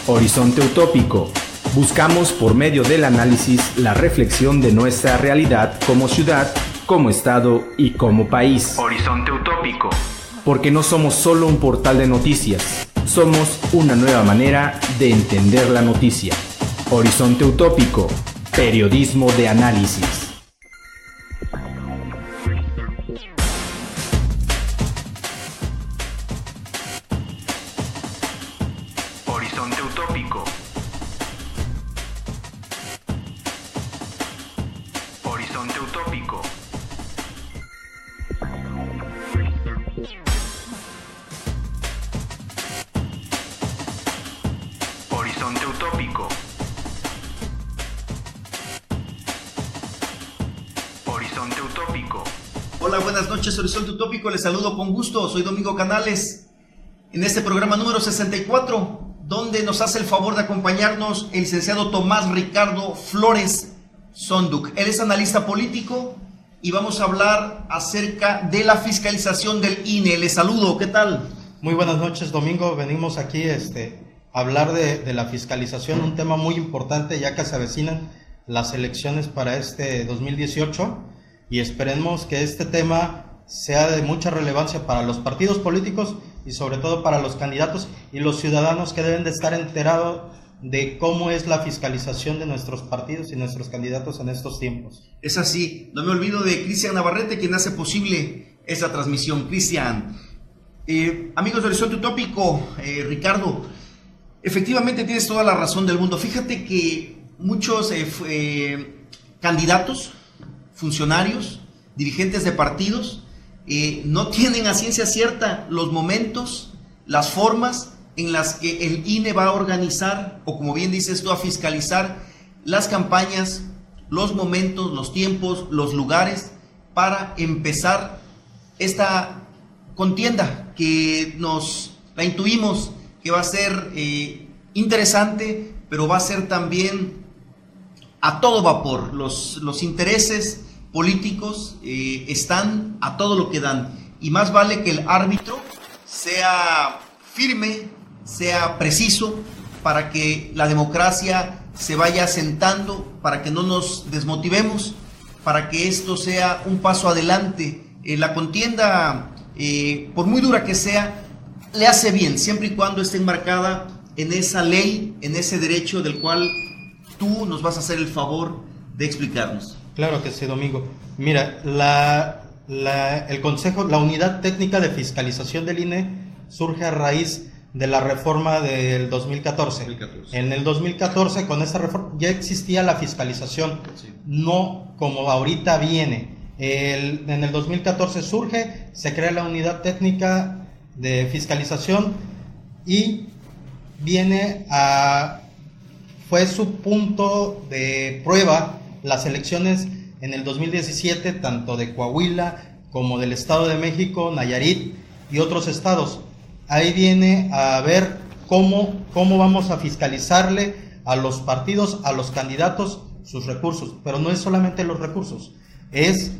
Horizonte Utópico. Buscamos por medio del análisis la reflexión de nuestra realidad como ciudad, como estado y como país. Horizonte Utópico. Porque no somos solo un portal de noticias, somos una nueva manera de entender la noticia. Horizonte Utópico, periodismo de análisis. Horizonte Utópico. Horizonte Utópico. Horizonte Utópico. Horizonte Utópico. Hola, buenas noches, Horizonte Utópico. Les saludo con gusto. Soy Domingo Canales. En este programa número 64, donde nos hace el favor de acompañarnos el licenciado Tomás Ricardo Flores Sonduc. Él es analista político y vamos a hablar acerca de la fiscalización del INE. Les saludo, ¿qué tal? Muy buenas noches, Domingo. Venimos aquí a hablar de la fiscalización, un tema muy importante ya que se avecinan las elecciones para este 2018 y esperemos que este tema sea de mucha relevancia para los partidos políticos y sobre todo para los candidatos y los ciudadanos que deben de estar enterados de cómo es la fiscalización de nuestros partidos y nuestros candidatos en estos tiempos. Es así, no me olvido de Cristian Navarrete, quien hace posible esta transmisión. Cristian, amigos de Horizonte Utópico, Ricardo, efectivamente tienes toda la razón del mundo. Fíjate que muchos candidatos, funcionarios, dirigentes de partidos, no tienen a ciencia cierta los momentos, las formas en las que el INE va a organizar, o como bien dices tú, a fiscalizar las campañas, los momentos, los tiempos, los lugares, para empezar esta contienda que la intuimos que va a ser interesante, pero va a ser también a todo vapor. Los intereses políticos están a todo lo que dan, y más vale que el árbitro sea firme, sea preciso, para que la democracia se vaya asentando, para que no nos desmotivemos, para que esto sea un paso adelante. La contienda, por muy dura que sea, le hace bien, siempre y cuando esté enmarcada en esa ley, en ese derecho del cual tú nos vas a hacer el favor de explicarnos. Claro que sí, Domingo. Mira, el Consejo, la Unidad Técnica de Fiscalización del INE surge a raíz de la reforma del 2014. En el 2014, con esa reforma, ya existía la fiscalización, sí, no como ahorita viene. En el 2014 surge, se crea la Unidad Técnica de Fiscalización y fue su punto de prueba las elecciones en el 2017, tanto de Coahuila como del Estado de México, Nayarit y otros estados. Ahí viene a ver cómo vamos a fiscalizarle a los partidos, a los candidatos, sus recursos. Pero no es solamente los recursos, es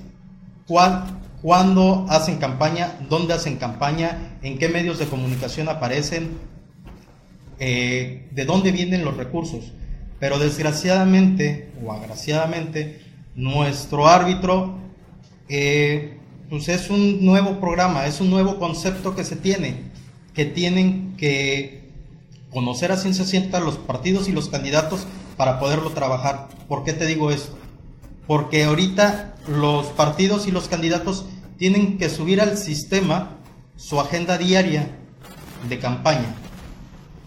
cuándo hacen campaña, dónde hacen campaña, en qué medios de comunicación aparecen, de dónde vienen los recursos. Pero desgraciadamente o agraciadamente, nuestro árbitro pues es un nuevo programa, es un nuevo concepto que se tiene, que tienen que conocer a ciencia cierta los partidos y los candidatos para poderlo trabajar. ¿Por qué te digo esto? Porque ahorita los partidos y los candidatos tienen que subir al sistema su agenda diaria de campaña.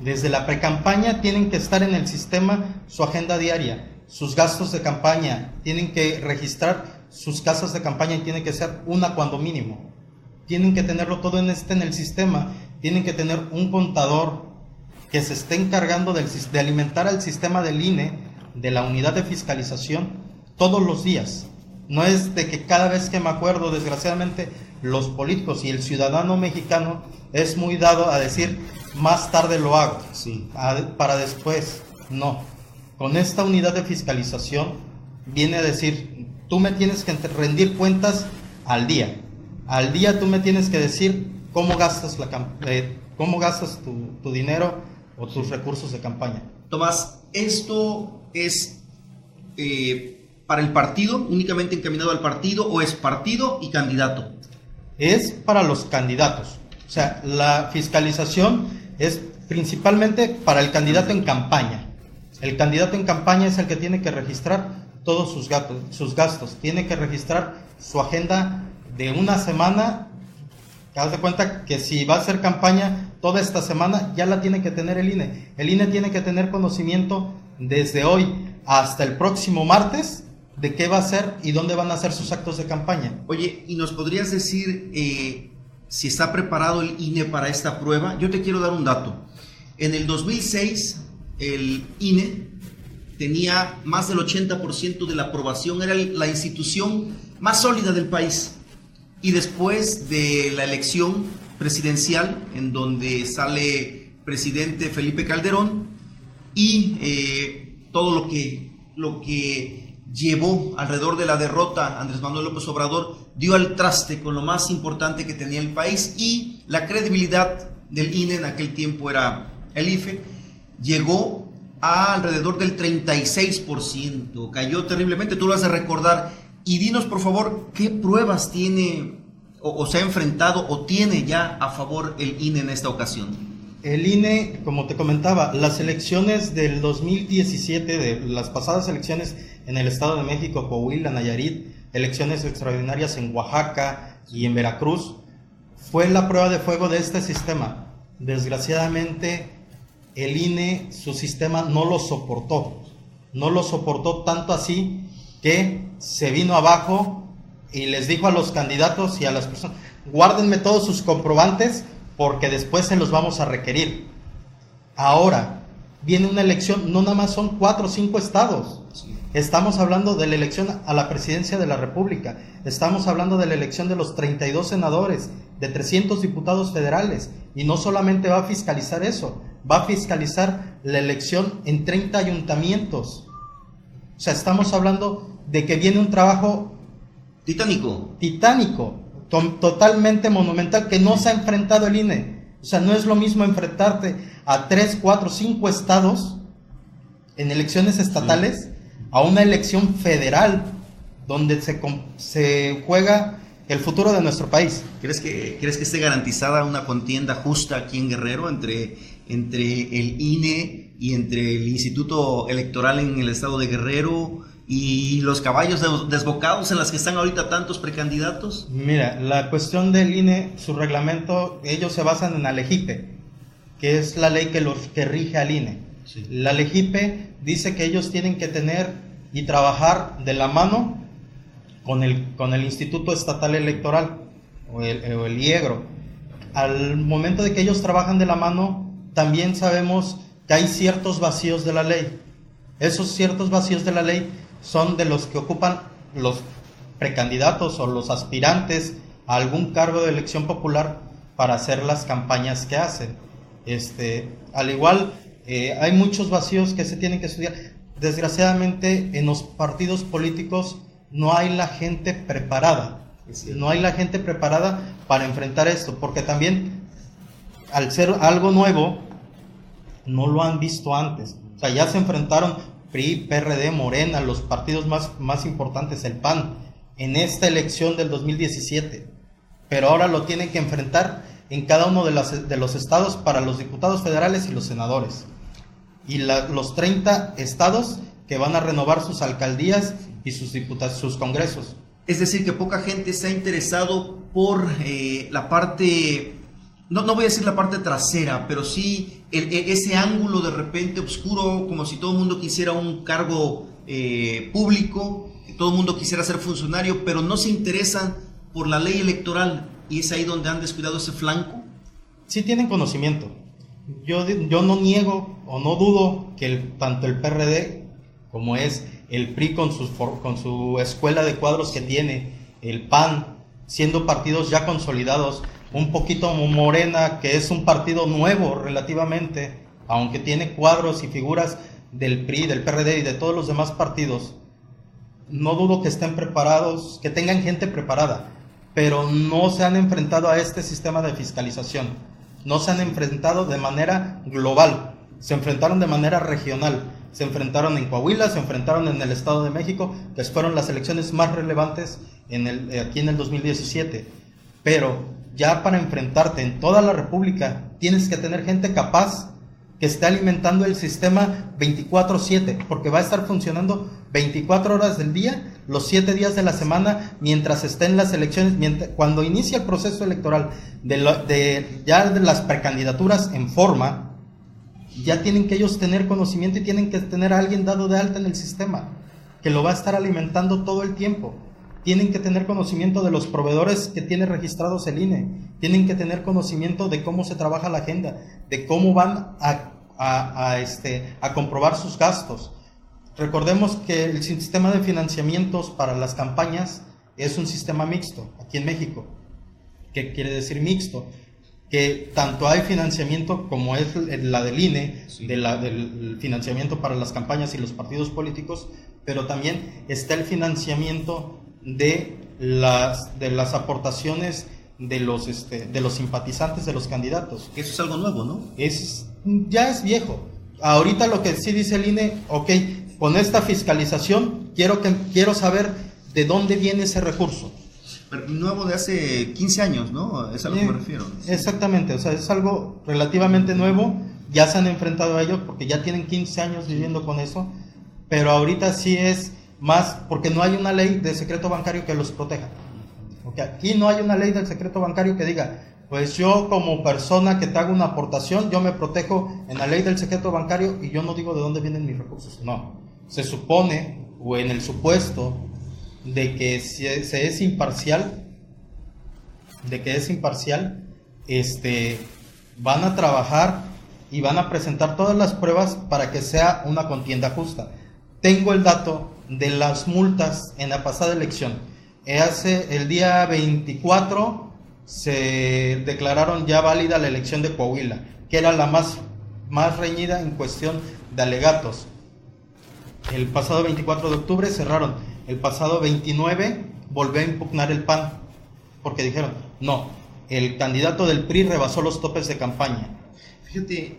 Desde la precampaña tienen que estar en el sistema su agenda diaria, sus gastos de campaña, tienen que registrar sus casas de campaña y tiene que ser una cuando mínimo. Tienen que tenerlo todo en el sistema, tienen que tener un contador que se esté encargando de alimentar al sistema del INE, de la unidad de fiscalización, todos los días. No es de que cada vez que me acuerdo, desgraciadamente, los políticos y el ciudadano mexicano es muy dado a decir, más tarde lo hago, sí, para después. No, con esta unidad de fiscalización viene a decir, tú me tienes que rendir cuentas al día. Al día tú me tienes que decir cómo gastas tu dinero, o tus recursos de campaña. Tomás, ¿esto es para el partido, únicamente encaminado al partido, o es partido y candidato? Es para los candidatos. O sea, la fiscalización es principalmente para el candidato en campaña. El candidato en campaña es el que tiene que registrar todos sus gastos. Tiene que registrar su agenda de una semana. Haz de cuenta que si va a hacer campaña toda esta semana, ya la tiene que tener el INE. El INE tiene que tener conocimiento desde hoy hasta el próximo martes de qué va a hacer y dónde van a hacer sus actos de campaña. Oye, ¿y nos podrías decir si está preparado el INE para esta prueba? Yo te quiero dar un dato. En el 2006, el INE tenía más del 80% de la aprobación, era la institución más sólida del país. Y después de la elección presidencial, en donde sale presidente Felipe Calderón, y todo lo que llevó alrededor de la derrota Andrés Manuel López Obrador, dio al traste con lo más importante que tenía el país, y la credibilidad del INE, en aquel tiempo era el IFE, llegó a alrededor del 36%, cayó terriblemente, tú lo has de recordar. Y dinos, por favor, ¿qué pruebas tiene o se ha enfrentado o tiene ya a favor el INE en esta ocasión? El INE, como te comentaba, las elecciones del 2017, de las pasadas elecciones en el Estado de México, Coahuila, Nayarit, elecciones extraordinarias en Oaxaca y en Veracruz, fue la prueba de fuego de este sistema. Desgraciadamente, el INE, su sistema no lo soportó tanto así que se vino abajo y les dijo a los candidatos y a las personas: guárdenme todos sus comprobantes porque después se los vamos a requerir. Ahora viene una elección, no nada más son 4 o 5 estados. Estamos hablando de la elección a la presidencia de la República, estamos hablando de la elección de los 32 senadores, de 300 diputados federales, y no solamente va a fiscalizar eso, va a fiscalizar la elección en 30 ayuntamientos. O sea, estamos hablando de que viene un trabajo titánico, totalmente monumental, que no se ha enfrentado el INE. O sea, no es lo mismo enfrentarte a 3, 4, 5 estados en elecciones estatales a una elección federal donde se juega el futuro de nuestro país. ¿Crees que esté garantizada una contienda justa aquí en Guerrero entre el INE y entre el Instituto Electoral en el estado de Guerrero y los caballos desbocados en las que están ahorita tantos precandidatos? Mira, la cuestión del INE, su reglamento, ellos se basan en la LEGIPE, que es la ley que rige al INE. Sí. La LEGIPE dice que ellos tienen que tener y trabajar de la mano con el Instituto Estatal Electoral o el IEGRO. Al momento de que ellos trabajan de la mano, también sabemos que hay ciertos vacíos de la ley. Esos ciertos vacíos de la ley son de los que ocupan los precandidatos o los aspirantes a algún cargo de elección popular para hacer las campañas que hacen. Al igual, hay muchos vacíos que se tienen que estudiar. Desgraciadamente, en los partidos políticos no hay la gente preparada. No hay la gente preparada para enfrentar esto, porque también, al ser algo nuevo, no lo han visto antes. O sea, ya se enfrentaron PRI, PRD, Morena, los partidos más importantes, el PAN, en esta elección del 2017. Pero ahora lo tienen que enfrentar en cada uno de los estados para los diputados federales y los senadores. Y los 30 estados que van a renovar sus alcaldías y sus congresos. Es decir, que poca gente se ha interesado por la parte, no voy a decir la parte trasera, pero sí ese ángulo de repente oscuro, como si todo el mundo quisiera un cargo público, todo el mundo quisiera ser funcionario, pero no se interesan por la ley electoral, y es ahí donde han descuidado ese flanco. Sí tienen conocimiento. Yo no niego o no dudo que tanto el PRD como es el PRI con su escuela de cuadros que tiene, el PAN, siendo partidos ya consolidados, un poquito como Morena, que es un partido nuevo relativamente, aunque tiene cuadros y figuras del PRI, del PRD y de todos los demás partidos, no dudo que estén preparados, que tengan gente preparada, pero no se han enfrentado a este sistema de fiscalización, no se han enfrentado de manera global. se enfrentaron de manera regional, se enfrentaron en Coahuila, se enfrentaron en el Estado de México, que fueron las elecciones más relevantes aquí en el 2017, pero ya para enfrentarte en toda la República tienes que tener gente capaz que esté alimentando el sistema 24/7, porque va a estar funcionando 24 horas del día, los 7 días de la semana, mientras estén las elecciones, cuando inicia el proceso electoral ya de las precandidaturas en forma, ya tienen que ellos tener conocimiento y tienen que tener a alguien dado de alta en el sistema, que lo va a estar alimentando todo el tiempo. Tienen que tener conocimiento de los proveedores que tiene registrados el INE, tienen que tener conocimiento de cómo se trabaja la agenda, de cómo van a comprobar sus gastos. Recordemos que el sistema de financiamientos para las campañas es un sistema mixto aquí en México. ¿Qué quiere decir mixto? Que tanto hay financiamiento como es la del INE, sí, del financiamiento para las campañas y los partidos políticos, pero también está el financiamiento de las aportaciones de los simpatizantes de los candidatos. Eso es algo nuevo, ¿no? Ya es viejo. Ahorita lo que sí dice el INE, ok, con esta fiscalización quiero saber de dónde viene ese recurso. Pero nuevo de hace 15 años, ¿no? Es a lo que me refiero. Exactamente, o sea, es algo relativamente nuevo, ya se han enfrentado a ello porque ya tienen 15 años viviendo con eso, pero ahorita sí es más porque no hay una ley de secreto bancario que los proteja. Okay, aquí no hay una ley del secreto bancario que diga, pues yo como persona que te hago una aportación, yo me protejo en la ley del secreto bancario y yo no digo de dónde vienen mis recursos. No, se supone, o en el supuesto de que se es imparcial, van a trabajar y van a presentar todas las pruebas para que sea una contienda justa. Tengo el dato de las multas en la pasada elección. El día 24 se declararon ya válida la elección de Coahuila, que era la más reñida en cuestión de alegatos. El pasado 24 de octubre cerraron. El pasado 29 volvió a impugnar el PAN, porque dijeron, no, el candidato del PRI rebasó los topes de campaña. Fíjate,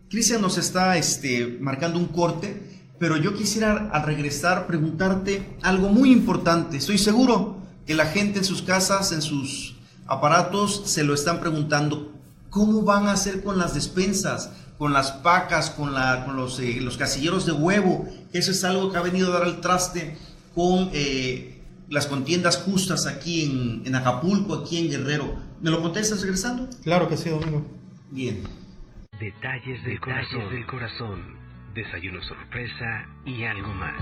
Cristian nos está marcando un corte, pero yo quisiera al regresar preguntarte algo muy importante. Estoy seguro que la gente en sus casas, en sus aparatos, se lo están preguntando. ¿Cómo van a hacer con las despensas, con las pacas, con los casilleros de huevo? Eso es algo que ha venido a dar el traste con las contiendas justas aquí en Acapulco, aquí en Guerrero. ¿Me lo contestas regresando? Claro que sí, Domingo. Bien. Detalles del corazón. Desayuno sorpresa y algo más.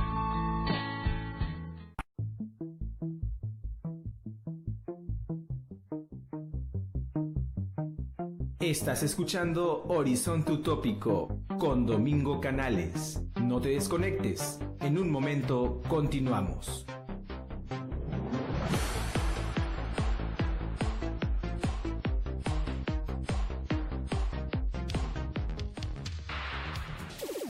Estás escuchando Horizonte Utópico con Domingo Canales. No te desconectes. En un momento continuamos.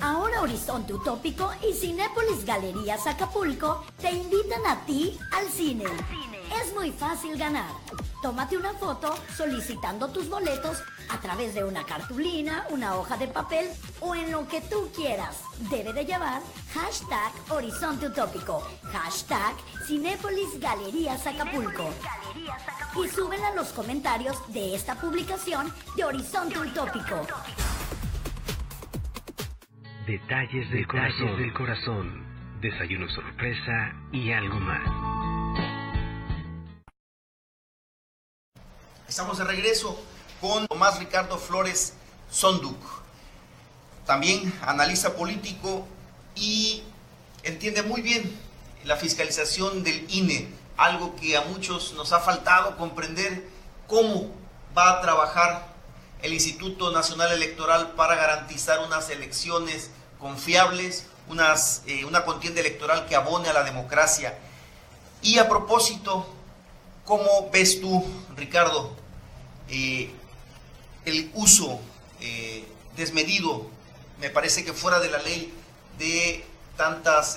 Ahora Horizonte Utópico y Cinépolis Galerías Acapulco te invitan a ti al cine. Es muy fácil ganar. Tómate una foto solicitando tus boletos a través de una cartulina, una hoja de papel o en lo que tú quieras. Debe de llevar #Horizonte Utópico, #Cinépolis Galerías Acapulco. Y súbela a los comentarios de esta publicación de Horizonte Utópico. Detalles del corazón. Desayuno sorpresa y algo más. Estamos de regreso con Tomás Ricardo Flores Sonduc. También analista político y entiende muy bien la fiscalización del INE, algo que a muchos nos ha faltado comprender cómo va a trabajar el Instituto Nacional Electoral para garantizar unas elecciones confiables, una contienda electoral que abone a la democracia. Y a propósito, ¿cómo ves tú, Ricardo, el uso desmedido, me parece que fuera de la ley, de tantas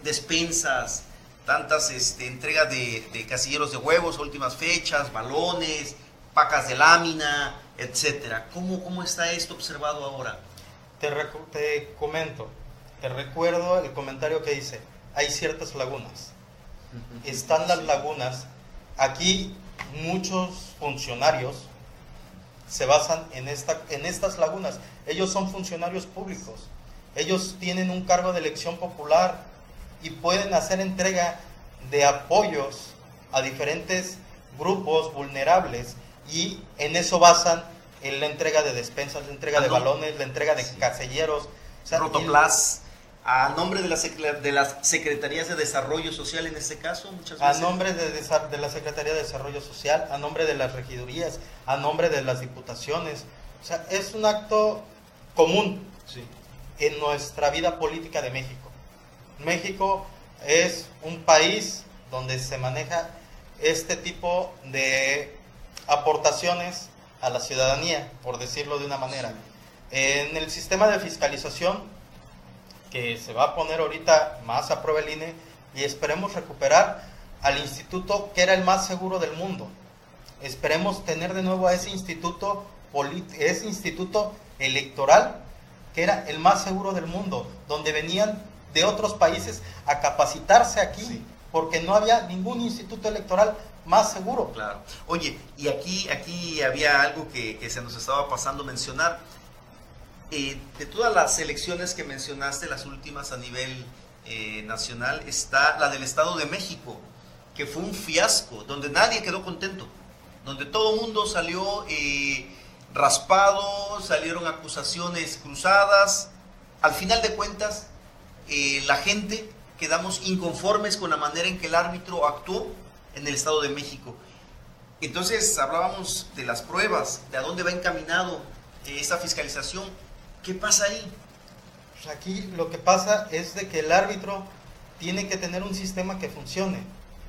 despensas, tantas entregas de casilleros de huevos, últimas fechas, balones, pacas de lámina, etcétera. ¿Cómo está esto observado ahora? Te comento, te recuerdo el comentario que dice, hay ciertas lagunas. Están las lagunas. Aquí muchos funcionarios se basan en estas lagunas. Ellos son funcionarios públicos. Ellos tienen un cargo de elección popular y pueden hacer entrega de apoyos a diferentes grupos vulnerables, y en eso basan en la entrega de despensas, la entrega de balones, la entrega de caselleros. O sea, Rotoplas, a nombre de las Secretarías de Desarrollo Social en este caso, muchas veces. A nombre de la Secretaría de Desarrollo Social, a nombre de las regidurías, a nombre de las diputaciones. O sea, es un acto común en nuestra vida política de México. México es un país donde se maneja este tipo de aportaciones a la ciudadanía, por decirlo de una manera. En el sistema de fiscalización, que se va a poner ahorita más a prueba el INE, y esperemos recuperar al instituto que era el más seguro del mundo. Esperemos tener de nuevo a ese instituto electoral que era el más seguro del mundo, donde venían de otros países a capacitarse aquí, porque no había ningún instituto electoral más seguro. Claro. Oye, y aquí había algo que se nos estaba pasando mencionar. De todas las elecciones que mencionaste, las últimas a nivel nacional, está la del Estado de México, que fue un fiasco, donde nadie quedó contento, donde todo el mundo salió raspado, salieron acusaciones cruzadas. Al final de cuentas, la gente quedamos inconformes con la manera en que el árbitro actuó en el Estado de México. Entonces hablábamos de las pruebas, de a dónde va encaminado esa fiscalización. ¿Qué pasa ahí? Pues aquí lo que pasa es de que el árbitro tiene que tener un sistema que funcione,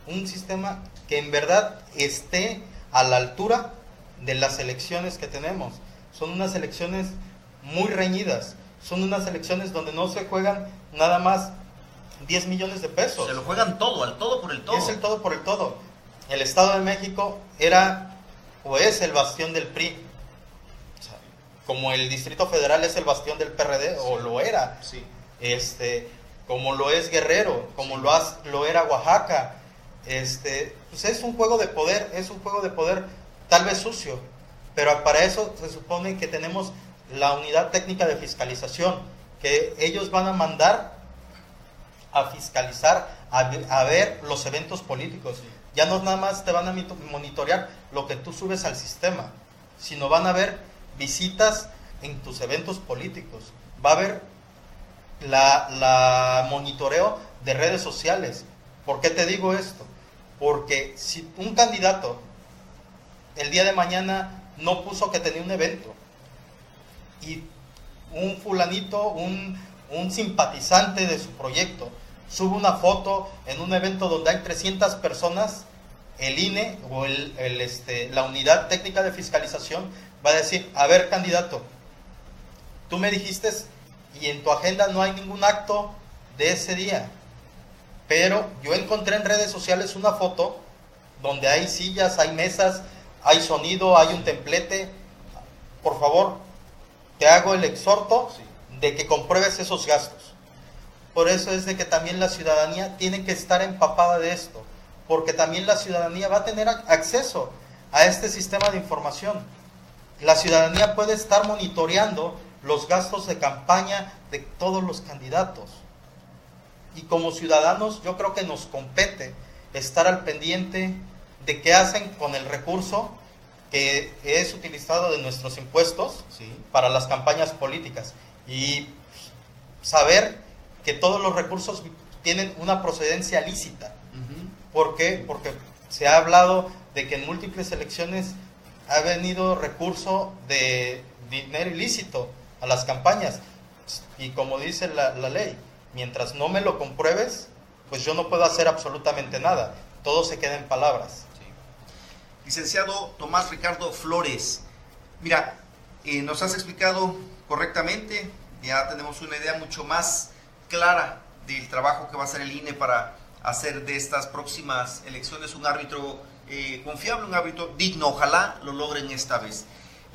un sistema que en verdad esté a la altura de las elecciones que tenemos. Son unas elecciones muy reñidas, son unas elecciones donde no se juegan nada más 10 millones de pesos. Se lo juegan todo, al todo por el todo. Es el todo por el todo. El Estado de México era o es el bastión del PRI. O sea, como el Distrito Federal es el bastión del PRD, o lo era. Sí. Como lo es Guerrero, como lo era Oaxaca. Pues es un juego de poder, tal vez sucio, pero para eso se supone que tenemos la unidad técnica de fiscalización, que ellos van a mandar a fiscalizar, a ver los eventos políticos. Ya no nada más te van a monitorear lo que tú subes al sistema, sino van a ver visitas en tus eventos políticos. Va a haber la monitoreo de redes sociales. ¿Por qué te digo esto? Porque si un candidato el día de mañana no puso que tenía un evento, y un fulanito, un simpatizante de su proyecto, sube una foto en un evento donde hay 300 personas, el INE o la unidad técnica de fiscalización va a decir, a ver, candidato, tú me dijiste y en tu agenda no hay ningún acto de ese día, pero yo encontré en redes sociales una foto donde hay sillas, hay mesas, hay sonido, hay un templete. Por favor, te hago el exhorto de que compruebes esos gastos. Por eso es de que también la ciudadanía tiene que estar empapada de esto, porque también la ciudadanía va a tener acceso a este sistema de información. La ciudadanía puede estar monitoreando los gastos de campaña de todos los candidatos. Y como ciudadanos yo creo que nos compete estar al pendiente de qué hacen con el recurso que es utilizado de nuestros impuestos para las campañas políticas, y saber que todos los recursos tienen una procedencia lícita. ¿Por qué? Porque se ha hablado de que en múltiples elecciones ha venido recurso de dinero ilícito a las campañas, y como dice la ley, mientras no me lo compruebes, pues yo no puedo hacer absolutamente nada, todo se queda en palabras. Licenciado Tomás Ricardo Flores, mira, nos has explicado correctamente, ya tenemos una idea mucho más clara del trabajo que va a hacer el INE para hacer de estas próximas elecciones un árbitro confiable, un árbitro digno. Ojalá lo logren esta vez.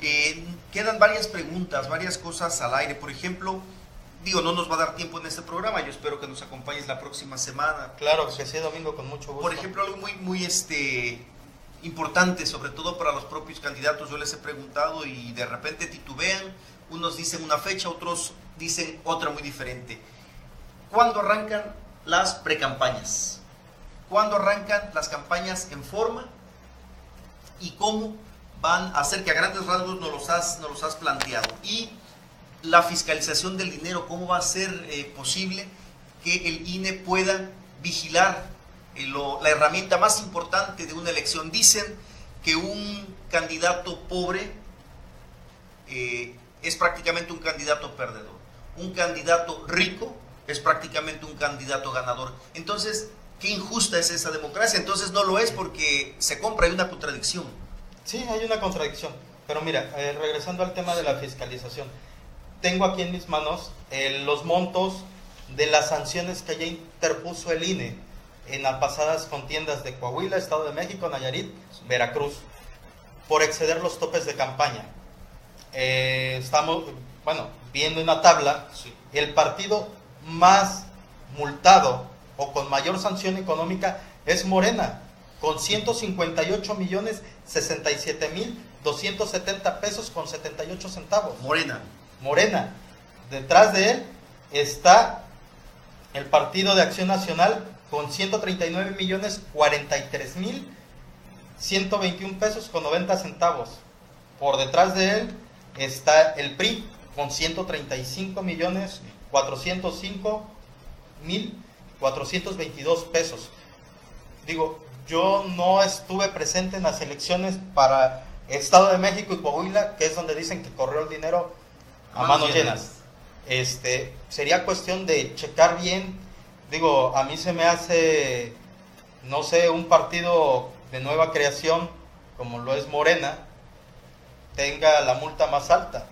Quedan varias preguntas, varias cosas al aire. Por ejemplo, no nos va a dar tiempo en este programa. Yo espero que nos acompañes la próxima semana. Claro que sí, Domingo, con mucho gusto. Por ejemplo, algo muy importante, sobre todo para los propios candidatos. Yo les he preguntado y de repente titubean. Unos dicen una fecha, otros dicen otra muy diferente. ¿Cuándo arrancan las precampañas? ¿Cuándo arrancan las campañas en forma? ¿Y cómo van a hacer, que a grandes rasgos nos los has planteado? Y la fiscalización del dinero, ¿cómo va a ser posible que el INE pueda vigilar la herramienta más importante de una elección? Dicen que un candidato pobre es prácticamente un candidato perdedor. Un candidato rico es prácticamente un candidato ganador. Entonces, qué injusta es esa democracia. Entonces no lo es porque se compra, hay una contradicción. Sí, hay una contradicción. Pero mira, regresando al tema de la fiscalización, tengo aquí en mis manos los montos de las sanciones que ya interpuso el INE en las pasadas contiendas de Coahuila, Estado de México, Nayarit, Veracruz, por exceder los topes de campaña. Estamos, viendo una tabla, el partido más multado o con mayor sanción económica es Morena, con 158,067,270 pesos con 78 centavos. Morena. Detrás de él está el Partido de Acción Nacional con 139,043,121 pesos con 90 centavos. Por detrás de él está el PRI con 135,405,422 pesos. Yo no estuve presente en las elecciones para Estado de México y Coahuila, que es donde dicen que corrió el dinero a manos llenas. Sería cuestión de checar bien. A mí se me hace, no sé, un partido de nueva creación como lo es Morena tenga la multa más alta,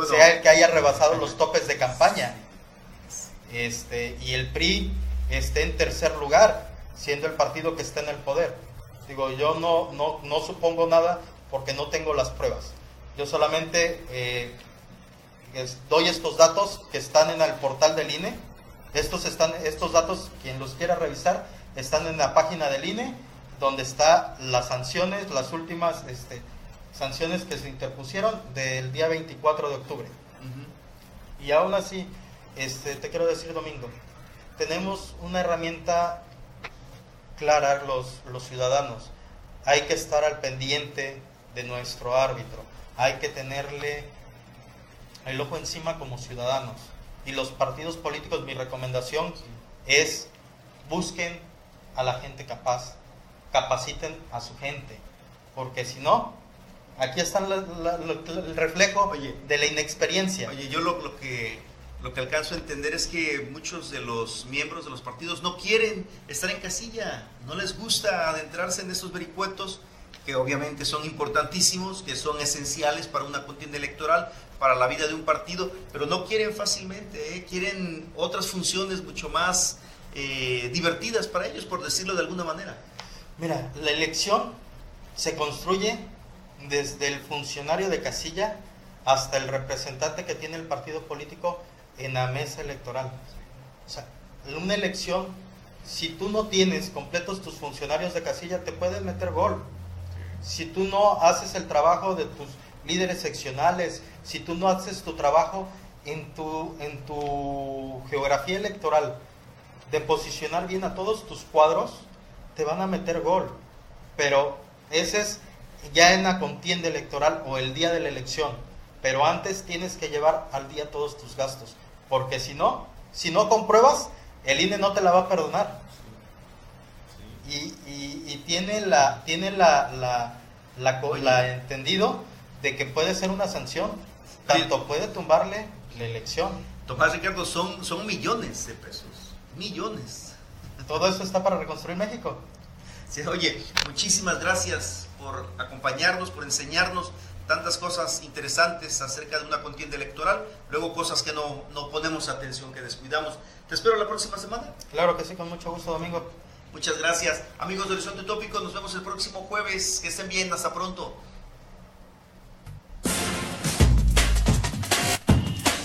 sea el que haya rebasado los topes de campaña, y el PRI esté en tercer lugar, siendo el partido que está en el poder. Yo no supongo nada porque no tengo las pruebas. Yo solamente doy estos datos que están en el portal del INE. Estos datos, quien los quiera revisar, están en la página del INE, donde están las sanciones, las últimas sanciones que se interpusieron del día 24 de octubre. Y aún así, te quiero decir, Domingo, tenemos una herramienta clara los ciudadanos. Hay que estar al pendiente de nuestro árbitro, hay que tenerle el ojo encima como ciudadanos. Y los partidos políticos, mi recomendación es: busquen a la gente capaz, capaciten a su gente, porque si no, aquí está el reflejo de la inexperiencia. Yo lo que alcanzo a entender es que muchos de los miembros de los partidos no quieren estar en casilla, no les gusta adentrarse en esos vericuetos que obviamente son importantísimos, que son esenciales para una contienda electoral, para la vida de un partido, pero no quieren fácilmente, quieren otras funciones mucho más divertidas para ellos, por decirlo de alguna manera. Mira, la elección se construye desde el funcionario de casilla hasta el representante que tiene el partido político en la mesa electoral. O sea, una elección, si tú no tienes completos tus funcionarios de casilla, te pueden meter gol. Si tú no haces el trabajo de tus líderes seccionales, si tú no haces tu trabajo en tu geografía electoral de posicionar bien a todos tus cuadros, te van a meter gol. Pero ese es ya en la contienda electoral o el día de la elección. Pero antes tienes que llevar al día todos tus gastos, porque si no compruebas, el INE no te la va a perdonar. Y tiene la entendido de que puede ser una sanción, tanto puede tumbarle la elección. Tomás, Ricardo, son millones de pesos, millones. Todo eso está para reconstruir México. Sí, oye, muchísimas gracias por acompañarnos, por enseñarnos tantas cosas interesantes acerca de una contienda electoral, luego cosas que no ponemos atención, que descuidamos. Te espero la próxima semana. Claro que sí, con mucho gusto, Domingo. Muchas gracias. Amigos de Horizonte Utópico, nos vemos el próximo jueves. Que estén bien, hasta pronto.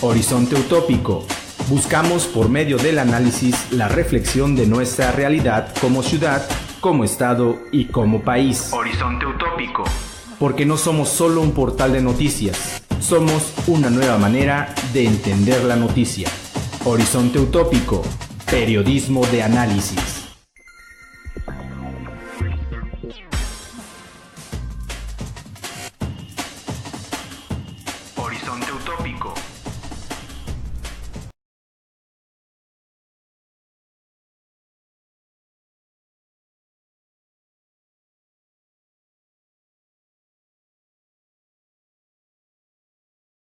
Horizonte Utópico. Buscamos por medio del análisis la reflexión de nuestra realidad como ciudad, como estado y como país. Horizonte Utópico. Porque no somos solo un portal de noticias, somos una nueva manera de entender la noticia. Horizonte Utópico, periodismo de análisis.